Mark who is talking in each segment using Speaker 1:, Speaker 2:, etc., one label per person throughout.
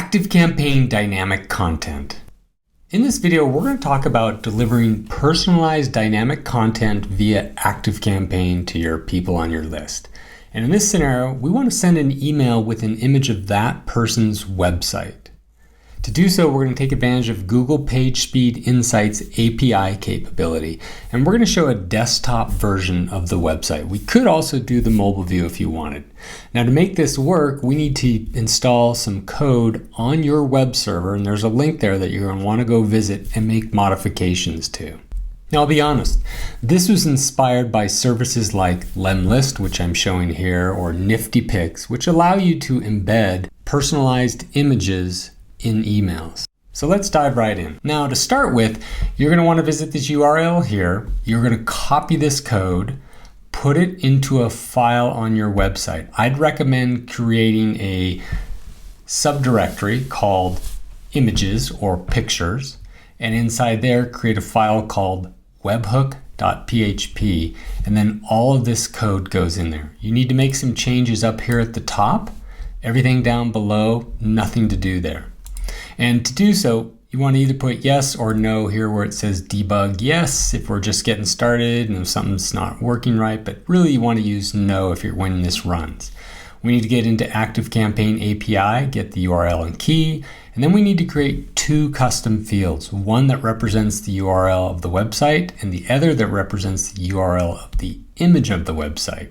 Speaker 1: ActiveCampaign dynamic content. In this video, we're going to talk about delivering personalized dynamic content via ActiveCampaign to your people on your list. And in this scenario, we want to send an email with an image of that person's website. To do so, we're going to take advantage of Google PageSpeed Insight's API capability, and we're going to show a desktop version of the website. We could also do the mobile view if you wanted. Now, to make this work, we need to install some code on your web server, and there's a link there that you're going to want to go visit and make modifications to. Now, I'll be honest, this was inspired by services like LemList, which I'm showing here, or NiftyImapges, which allow you to embed personalized images in emails. So let's dive right in. Now, to start with, you're going to want to visit this URL here. You're going to copy this code, put it into a file on your website. I'd recommend creating a subdirectory called images or pictures, and inside there create a file called webhook.php, and then all of this code goes in there. You need to make some changes up here at the top. Everything down below, nothing to do there. And to do so, you want to either put yes or no here where it says debug yes if we're just getting started and if something's not working right, but really you want to use no if you're when this runs. We need to get into ActiveCampaign API, get the URL and key, and then we need to create two custom fields, one that represents the URL of the website and the other that represents the URL of the image of the website.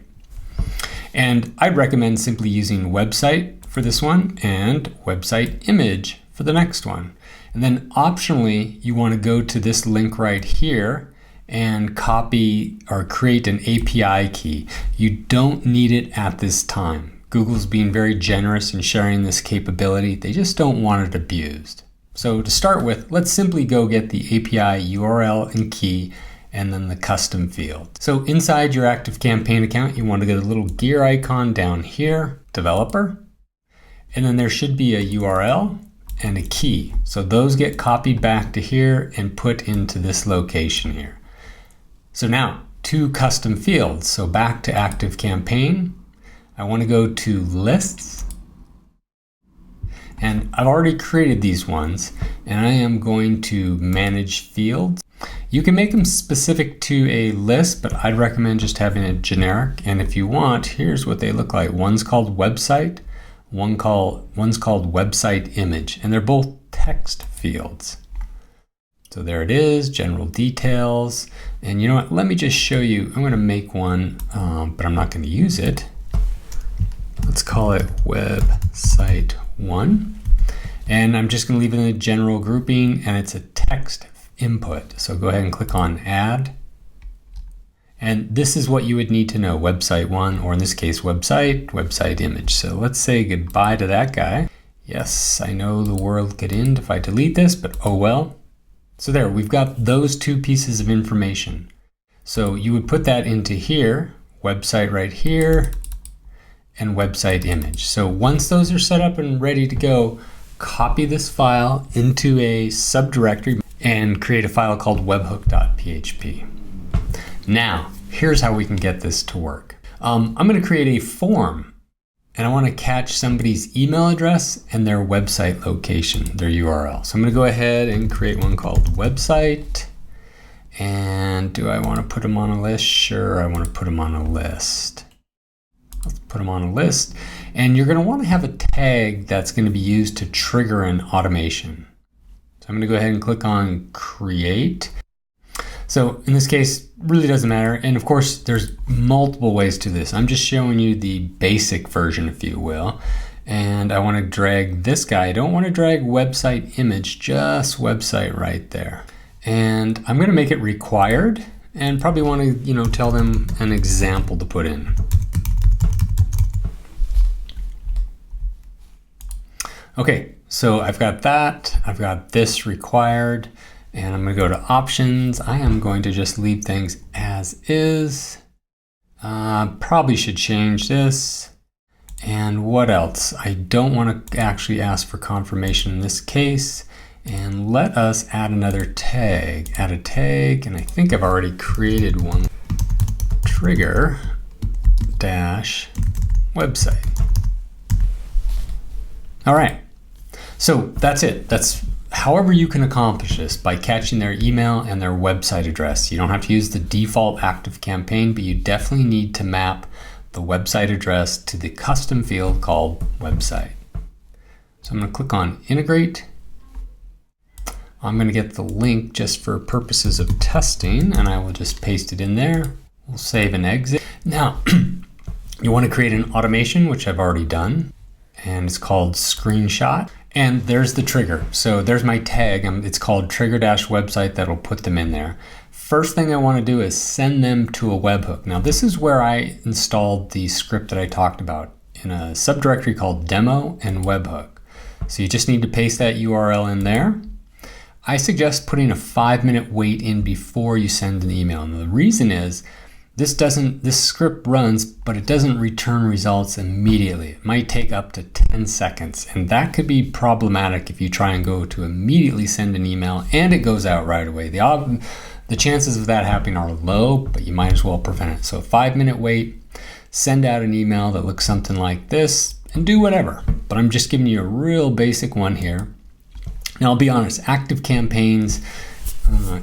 Speaker 1: And I'd recommend simply using website for this one and website image for the next one. And then optionally, you want to go to this link right here and copy or create an API key. You don't need it at this time. Google's being very generous in sharing this capability. They just don't want it abused. So to start with, let's simply go get the API URL and key and then the custom field. So inside your ActiveCampaign account, you want to get a little gear icon down here, developer, and then there should be a URL and a key. So those get copied back to here and put into this location here. So now, two custom fields. So back to ActiveCampaign, I want to go to lists, and I've already created these ones, and I am going to manage fields. You can make them specific to a list, but I'd recommend just having it generic. And if you want, here's what they look like. One's called website, one's called website image, and they're both text fields. So there it is, general details. And you know what, let me just show you. I'm going to make one, but I'm not going to use it. Let's call it website 1. And I'm just going to leave it in a general grouping, and it's a text input. So go ahead and click on add. And this is what you would need to know, website 1, or in this case, website image. So let's say goodbye to that guy. Yes, I know the world could end if I delete this, but oh well. So there, we've got those two pieces of information. So you would put that into here, website right here, and website image. So once those are set up and ready to go, copy this file into a subdirectory and create a file called webhook.php. Now, here's how we can get this to work. I'm going to create a form, and I want to catch somebody's email address and their website location, their URL. So I'm going to go ahead and create one called website. And do I want to put them on a list? Sure, I want to put them on a list. Let's put them on a list. And you're going to want to have a tag that's going to be used to trigger an automation. So I'm going to go ahead and click on create. So in this case, really doesn't matter. And of course, there's multiple ways to this. I'm just showing you the basic version, if you will. And I want to drag this guy. I don't want to drag website image, just website right there. And I'm going to make it required and probably want to, tell them an example to put in. Okay, so I've got that. I've got this required. And I'm going to go to options. I am going to just leave things as is. Probably should change this. And what else? I don't want to actually ask for confirmation in this case. And let us add another tag. Add a tag, and I think I've already created one. Trigger dash website. All right. So that's it. That's however you can accomplish this, by catching their email and their website address. You don't have to use the default ActiveCampaign, but you definitely need to map the website address to the custom field called website. So I'm going to click on integrate. I'm going to get the link just for purposes of testing, and I will just paste it in there. We'll save and exit. Now, you want to create an automation, which I've already done, and it's called screenshot. And there's the trigger. So there's my tag. It's called trigger-website. That'll put them in there. First thing I want to do is send them to a webhook. Now this is where I installed the script that I talked about in a subdirectory called demo and webhook. So you just need to paste that URL in there. I suggest putting a 5-minute wait in before you send an email. And the reason is this script runs, but it doesn't return results immediately. It might take up to 10 seconds. And that could be problematic if you try and go to immediately send an email and it goes out right away. The chances of that happening are low, but you might as well prevent it. So 5-minute wait, send out an email that looks something like this, and do whatever. But I'm just giving you a real basic one here. Now I'll be honest, ActiveCampaign's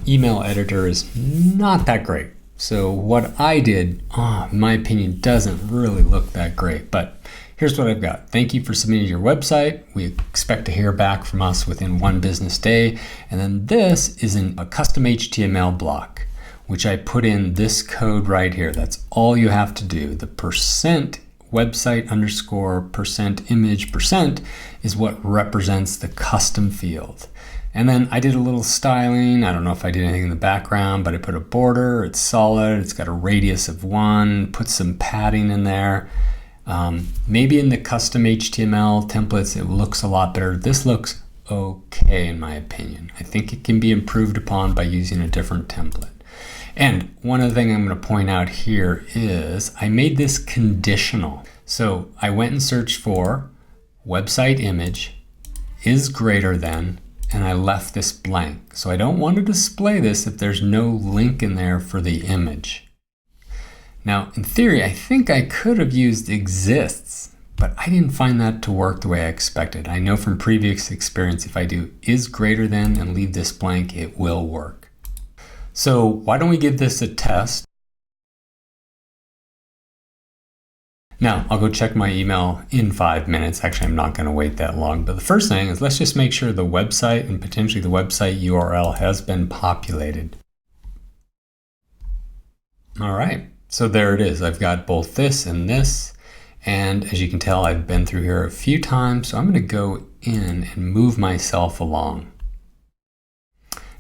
Speaker 1: email editor is not that great. So what I did, in my opinion, doesn't really look that great, but here's what I've got. Thank you for submitting your website. We expect to hear back from us within 1 business day. And then this is a custom HTML block, which I put in this code right here. That's all you have to do. The %website_%image% is what represents the custom field. And then I did a little styling. I don't know if I did anything in the background, but I put a border. It's solid. It's got a radius of 1. Put some padding in there. Maybe in the custom HTML templates, it looks a lot better. This looks okay in my opinion. I think it can be improved upon by using a different template. And one other thing I'm going to point out here is I made this conditional. So I went and searched for website image is greater than, and I left this blank. So I don't want to display this if there's no link in there for the image. Now, in theory, I think I could have used exists, but I didn't find that to work the way I expected. I know from previous experience, if I do is greater than and leave this blank, it will work. So why don't we give this a test? Now, I'll go check my email in 5 minutes. Actually, I'm not going to wait that long. But the first thing is let's just make sure the website and potentially the website URL has been populated. All right, so there it is. I've got both this and this. And as you can tell, I've been through here a few times. So I'm going to go in and move myself along.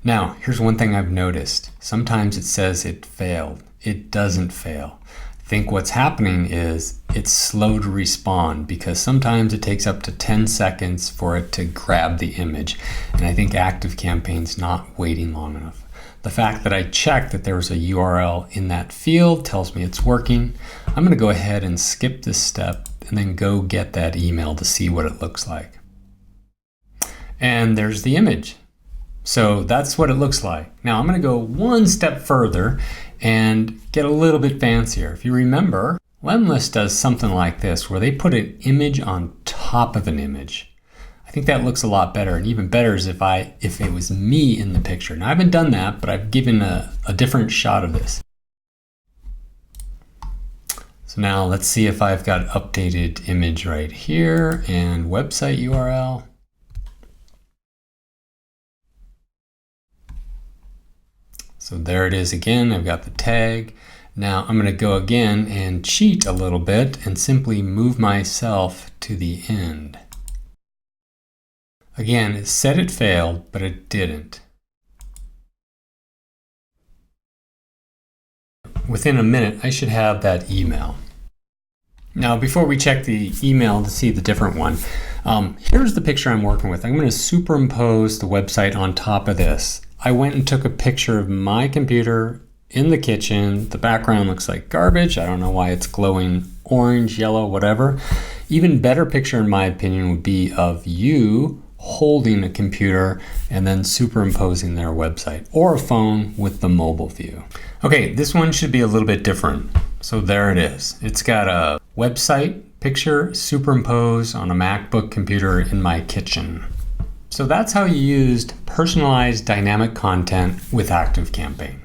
Speaker 1: Now, here's one thing I've noticed. Sometimes it says it failed. It doesn't fail. I think what's happening is it's slow to respond because sometimes it takes up to 10 seconds for it to grab the image. And I think ActiveCampaign's not waiting long enough. The fact that I checked that there was a URL in that field tells me it's working. I'm going to go ahead and skip this step and then go get that email to see what it looks like. And there's the image. So that's what it looks like. Now I'm going to go one step further and get a little bit fancier. If you remember, LemList does something like this where they put an image on top of an image. I think that looks a lot better, and even better is if it was me in the picture. Now I haven't done that, but I've given a different shot of this. So now let's see if I've got updated image right here and website URL. So there it is again. I've got the tag. Now I'm going to go again and cheat a little bit and simply move myself to the end. Again, it said it failed, but it didn't. Within a minute, I should have that email. Now, before we check the email to see the different one, here's the picture I'm working with. I'm going to superimpose the website on top of this. I went and took a picture of my computer in the kitchen. The background looks like garbage. I don't know why it's glowing orange, yellow, whatever. Even better picture, in my opinion, would be of you holding a computer and then superimposing their website, or a phone with the mobile view. Okay, this one should be a little bit different. So there it is. It's got a website picture superimposed on a MacBook computer in my kitchen. So that's how you used personalized dynamic content with ActiveCampaign.